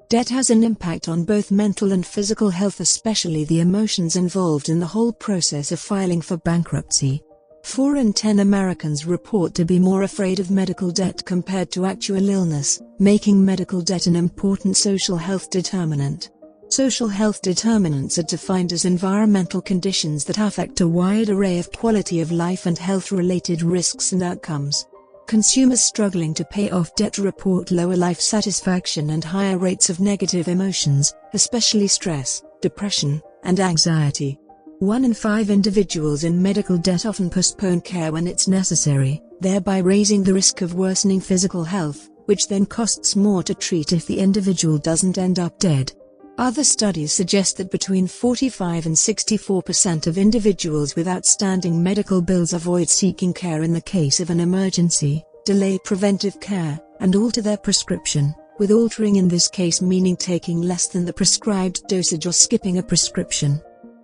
Debt has an impact on both mental and physical health, especially the emotions involved in the whole process of filing for bankruptcy. 4 in 10 Americans report to be more afraid of medical debt compared to actual illness, making medical debt an important social health determinant. Social health determinants are defined as environmental conditions that affect a wide array of quality of life and health-related risks and outcomes. Consumers struggling to pay off debt report lower life satisfaction and higher rates of negative emotions, especially stress, depression, and anxiety. 1 in 5 individuals in medical debt often postpone care when it's necessary, thereby raising the risk of worsening physical health, which then costs more to treat if the individual doesn't end up dead. Other studies suggest that between 45 and 64% of individuals with outstanding medical bills avoid seeking care in the case of an emergency, delay preventive care, and alter their prescription, with altering in this case meaning taking less than the prescribed dosage or skipping a prescription.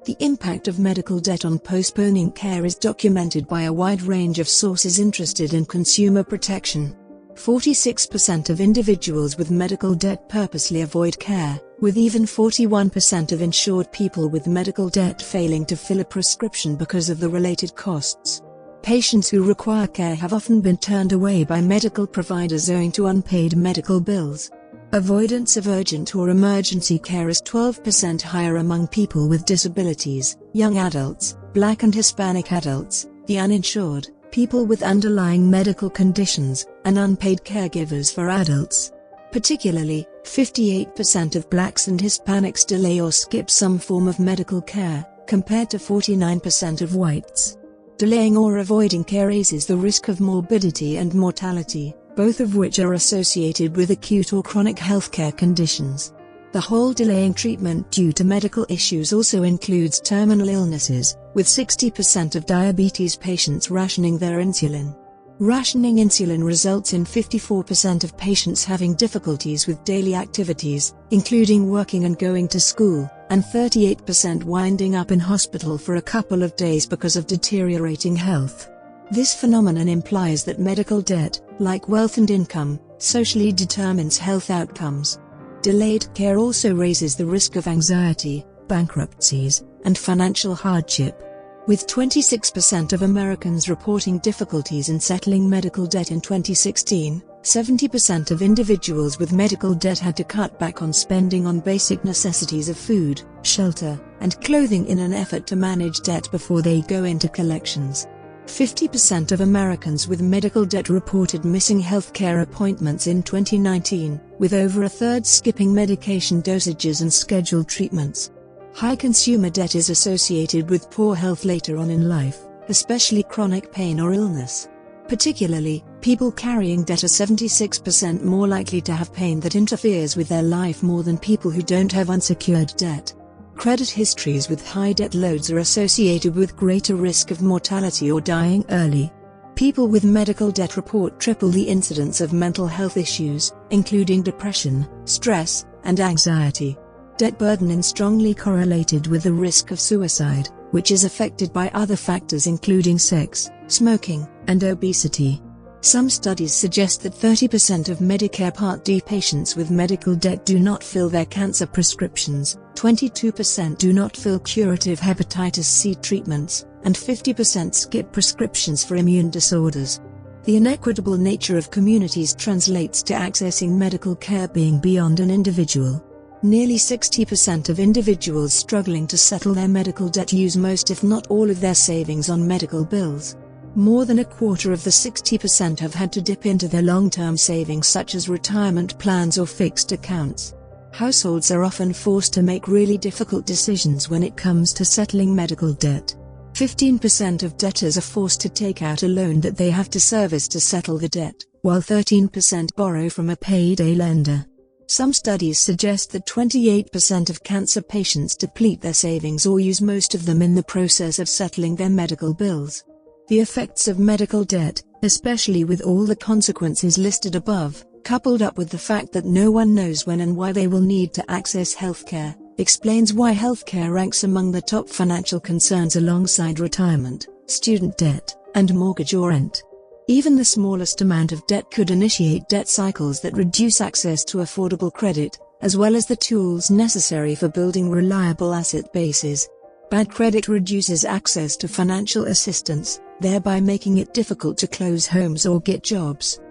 The impact of medical debt on postponing care is documented by a wide range of sources interested in consumer protection. 46% of individuals with medical debt purposely avoid care, with even 41% of insured people with medical debt failing to fill a prescription because of the related costs. Patients who require care have often been turned away by medical providers owing to unpaid medical bills. Avoidance of urgent or emergency care is 12% higher among people with disabilities, young adults, Black and Hispanic adults, the uninsured, people with underlying medical conditions, and unpaid caregivers for adults. Particularly, 58% of Blacks and Hispanics delay or skip some form of medical care, compared to 49% of whites. Delaying or avoiding care raises the risk of morbidity and mortality, both of which are associated with acute or chronic healthcare conditions. The whole delaying treatment due to medical issues also includes terminal illnesses, with 60% of diabetes patients rationing their insulin. Rationing insulin results in 54% of patients having difficulties with daily activities, including working and going to school, and 38% winding up in hospital for a couple of days because of deteriorating health. This phenomenon implies that medical debt, like wealth and income, socially determines health outcomes. Delayed care also raises the risk of anxiety, bankruptcies, and financial hardship. With 26% of Americans reporting difficulties in settling medical debt in 2016, 70% of individuals with medical debt had to cut back on spending on basic necessities of food, shelter, and clothing in an effort to manage debt before they go into collections. 50% of Americans with medical debt reported missing healthcare appointments in 2019, with over a third skipping medication dosages and scheduled treatments. High consumer debt is associated with poor health later on in life, especially chronic pain or illness. Particularly, people carrying debt are 76% more likely to have pain that interferes with their life more than people who don't have unsecured debt. Credit histories with high debt loads are associated with greater risk of mortality or dying early. People with medical debt report triple the incidence of mental health issues, including depression, stress, and anxiety. Debt burden is strongly correlated with the risk of suicide, which is affected by other factors including sex, smoking, and obesity. Some studies suggest that 30% of Medicare Part D patients with medical debt do not fill their cancer prescriptions, 22% do not fill curative hepatitis C treatments, and 50% skip prescriptions for immune disorders. The inequitable nature of communities translates to accessing medical care being beyond an individual. Nearly 60% of individuals struggling to settle their medical debt use most if not all of their savings on medical bills. More than a quarter of the 60% have had to dip into their long-term savings such as retirement plans or fixed accounts. Households are often forced to make really difficult decisions when it comes to settling medical debt. 15% of debtors are forced to take out a loan that they have to service to settle the debt, while 13% borrow from a payday lender. Some studies suggest that 28% of cancer patients deplete their savings or use most of them in the process of settling their medical bills. The effects of medical debt, especially with all the consequences listed above, coupled up with the fact that no one knows when and why they will need to access healthcare, explains why healthcare ranks among the top financial concerns alongside retirement, student debt, and mortgage or rent. Even the smallest amount of debt could initiate debt cycles that reduce access to affordable credit, as well as the tools necessary for building reliable asset bases. Bad credit reduces access to financial assistance, thereby making it difficult to close homes or get jobs.